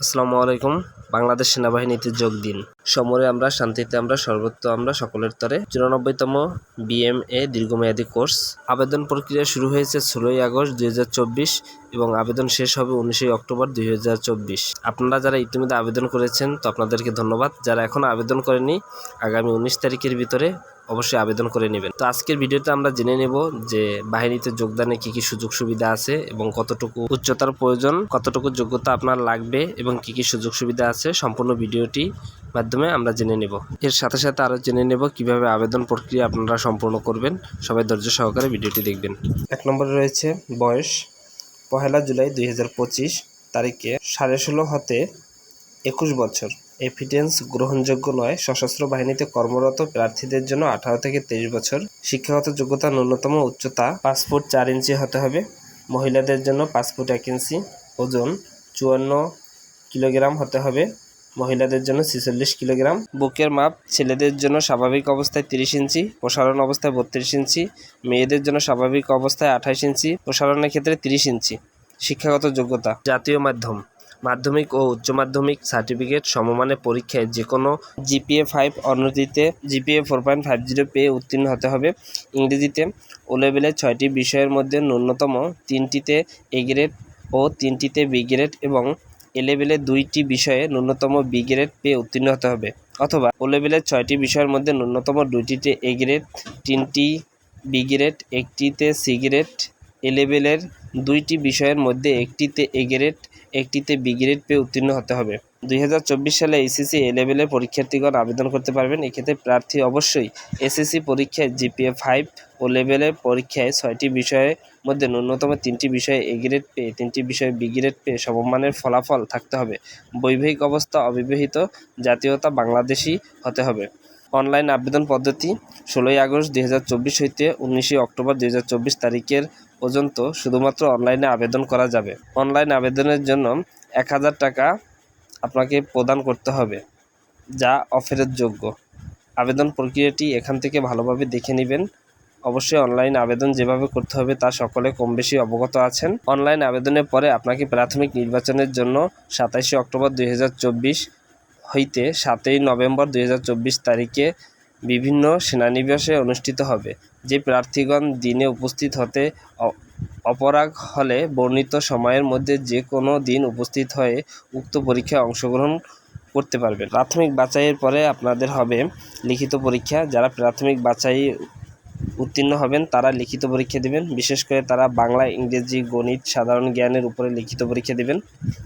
আসসালামু আলাইকুম। বাংলাদেশ সেনাবাহিনীতে যোগ দিন। সমরে আমরা, শান্তিতে আমরা, সর্বত্র আমরা, সকলের তরে 94তম BMA দীর্ঘমেয়াদী কোর্স। আবেদন প্রক্রিয়া শুরু হয়েছে 16ই আগস্ট 2024 এবং আবেদন শেষ হবে 19 অক্টোবর 2024। আপনারা যারা ইতিমধ্যে আবেদন করেছেন তো আপনাদেরকে ধন্যবাদ। যারা এখনও আবেদন করেনি আগামী 19 তারিখের ভিতরে অবশ্যই আবেদন করে নেবেন। তো আজকের ভিডিওতে আমরা জেনে নেব যে বাহিনীতে যোগদানে কি কি সুযোগ সুবিধা আছে এবং কতটুকু উচ্চতার প্রয়োজন, কতটুকু যোগ্যতা আপনার লাগবে এবং কি কি সুযোগ সুবিধা আছে সম্পূর্ণ ভিডিওটি মাধ্যমে আমরা জেনে নেব। এর সাথে সাথে আরও জেনে নেব কিভাবে আবেদন প্রক্রিয়া আপনারা সম্পূর্ণ করবেন। সবাই ধৈর্য সহকারে ভিডিওটি দেখবেন। 1 নম্বরে রয়েছে বয়স 1 জুলাই 2025 তারিখে 16.5 হতে 21 বছর। এভিডেন্স গ্রহণযোগ্য নয়। সশস্ত্র বাহিনীতে কর্মরত প্রার্থীদের জন্য 18 থেকে 23 বছর। শিক্ষাগত যোগ্যতা ন্যূনতম উচ্চতা 5 ফুট 4 ইঞ্চি হতে হবে। মহিলাদের জন্য 5 ফুট 1 ইঞ্চি। ওজন 54 কিলোগ্রাম হতে হবে। মহিলাদের জন্য 46 কিলোগ্রাম। বুকের মাপ ছেলেদের জন্য স্বাভাবিক অবস্থায় 30 ইঞ্চি, প্রসারণ অবস্থায় 32 ইঞ্চি। মেয়েদের জন্য স্বাভাবিক অবস্থায় 28 ইঞ্চি, প্রসারণের ক্ষেত্রে 30 ইঞ্চি। শিক্ষাগত যোগ্যতা জাতীয় মাধ্যম, মাধ্যমিক ও উচ্চ মাধ্যমিক সার্টিফিকেট সমমানের পরীক্ষায় যে কোনো GPA 5 অন্যটিতে GPA 4.50 পেয়ে উত্তীর্ণ হতে হবে। ইংরেজিতে ও লেভেলের 6টি বিষয়ের মধ্যে ন্যূনতম 3টিতে A গ্রেড ও 3টিতে B গ্রেড এবং এ লেভেলের 2টি বিষয়ে ন্যূনতম B গ্রেড পেয়ে উত্তীর্ণ হতে হবে, অথবা ও লেভেলের 6টি বিষয়ের মধ্যে ন্যূনতম 2টিতে A গ্রেড, 3টি B গ্রেড, 1টিতে C গ্রেড। এ লেভেলের 2টি বিষয়ের মধ্যে 1টিতে A গ্রেড, 1টিতে B গ্রেড পেয়ে উত্তীর্ণ হতে হবে। 2024 সালে SSC এ লেভেলের পরীক্ষার্থীগণ আবেদন করতে পারবেন। এক্ষেত্রে প্রার্থী অবশ্যই SSC পরীক্ষায় GPA 5 ও লেভেলের পরীক্ষায় 6টি বিষয়ের মধ্যে ন্যূনতম 3টি বিষয়ে A গ্রেড পেয়ে 3টি বিষয়ে B গ্রেড পেয়ে সমমানের ফলাফল থাকতে হবে। বৈবাহিক অবস্থা অবিবাহিত, জাতীয়তা বাংলাদেশি হতে হবে। অনলাইন আবেদন পদ্ধতি 16ই আগস্ট 2024 হইতে 19 অক্টোবর 2024 তারিখের পর্যন্ত শুধুমাত্র অনলাইনে আবেদন করা যাবে। অনলাইন আবেদনের জন্য 1000 টাকা আপনাকে প্রদান করতে হবে, যা অফেরতযোগ্য। আবেদন প্রক্রিয়াটি এখান থেকে ভালোভাবে দেখে নেবেন। অবশ্যই অনলাইন আবেদন যেভাবে করতে হবে তা সকলে কম বেশি অবগত আছেন। অনলাইন আবেদনের পরে আপনাকে প্রাথমিক নির্বাচনের জন্য 27 অক্টোবর 2024 হইতে 7ই নভেম্বর 2024 তারিখে বিভিন্ন সেনানিবাসে অনুষ্ঠিত হবে। যে প্রার্থীগণ দিনে উপস্থিত হতে অপারগ হলে বর্ণিত সময়ের মধ্যে যে কোনো দিন উপস্থিত হয়ে উক্ত পরীক্ষায় অংশগ্রহণ করতে পারবেন। প্রাথমিক বাছাইয়ের পরে আপনাদের হবে লিখিত পরীক্ষা। যারা প্রাথমিক বাছাই উত্তীর্ণ হবেন তারা লিখিত পরীক্ষা দেবেন। বিশেষ করে তারা বাংলা, ইংরেজি, গণিত, সাধারণ জ্ঞানের উপরে লিখিত পরীক্ষা দেবেন।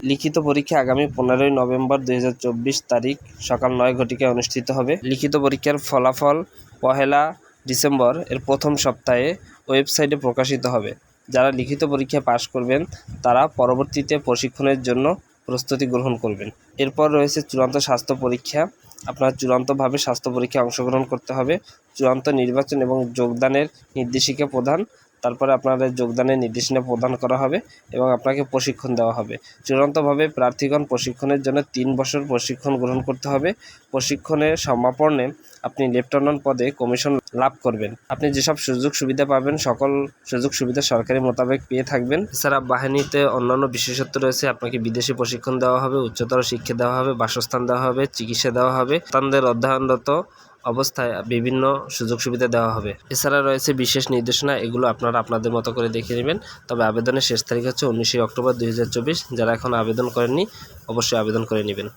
লিখিত পরীক্ষা আগামী 15ই নভেম্বর 2024 তারিখ সকাল 9 ঘটিকায় অনুষ্ঠিত হবে। লিখিত পরীক্ষার ফলাফল 1 ডিসেম্বর এর প্রথম সপ্তাহে ওয়েবসাইটে প্রকাশিত হবে। যারা লিখিত পরীক্ষা পাশ করবেন তারা পরবর্তীতে প্রশিক্ষণের জন্য প্রস্তুতি গ্রহণ করবেন। এরপর রয়েছে চূড়ান্ত স্বাস্থ্য পরীক্ষা। আপনার চূড়ান্তভাবে স্বাস্থ্য পরীক্ষায় অংশগ্রহণ করতে হবে। চূড়ান্ত নির্বাচন এবং যোগদানের নির্দেশিকা প্রদান, তারপরে আপনাদের যোগদানের নির্দেশনা প্রদান করা হবে এবং আপনাকে প্রশিক্ষণ দেওয়া হবে। চূড়ান্তভাবে প্রার্থীগণ প্রশিক্ষণের জন্য 3 বছর প্রশিক্ষণ গ্রহণ করতে হবে। প্রশিক্ষণের সমাপনে আপনি লেফটেন্যান্ট পদে কমিশন লাভ করবেন। আপনি যেসব সুযোগ সুবিধা পাবেন সকল সুযোগ সুবিধা সরকারি মোতাবেক পেয়ে থাকবেন। এছাড়া বাহিনীতে অন্যান্য বিশেষত্ব রয়েছে। আপনাকে বিদেশি প্রশিক্ষণ দেওয়া হবে, উচ্চতর শিক্ষা দেওয়া হবে, বাসস্থান দেওয়া হবে, চিকিৎসা দেওয়া হবে, সন্তানদের অধ্যয়নরত অবস্থায় বিভিন্ন সুযোগ সুবিধা দেওয়া হবে। এছাড়া রয়েছে বিশেষ নির্দেশনা, এগুলো আপনারা আপনাদের মতো করে দেখে নেবেন। তবে আবেদনের শেষ তারিখ হচ্ছে 19 অক্টোবর 2024। যারা এখন আবেদন করেননি অবশ্যই আবেদন করে নেবেন।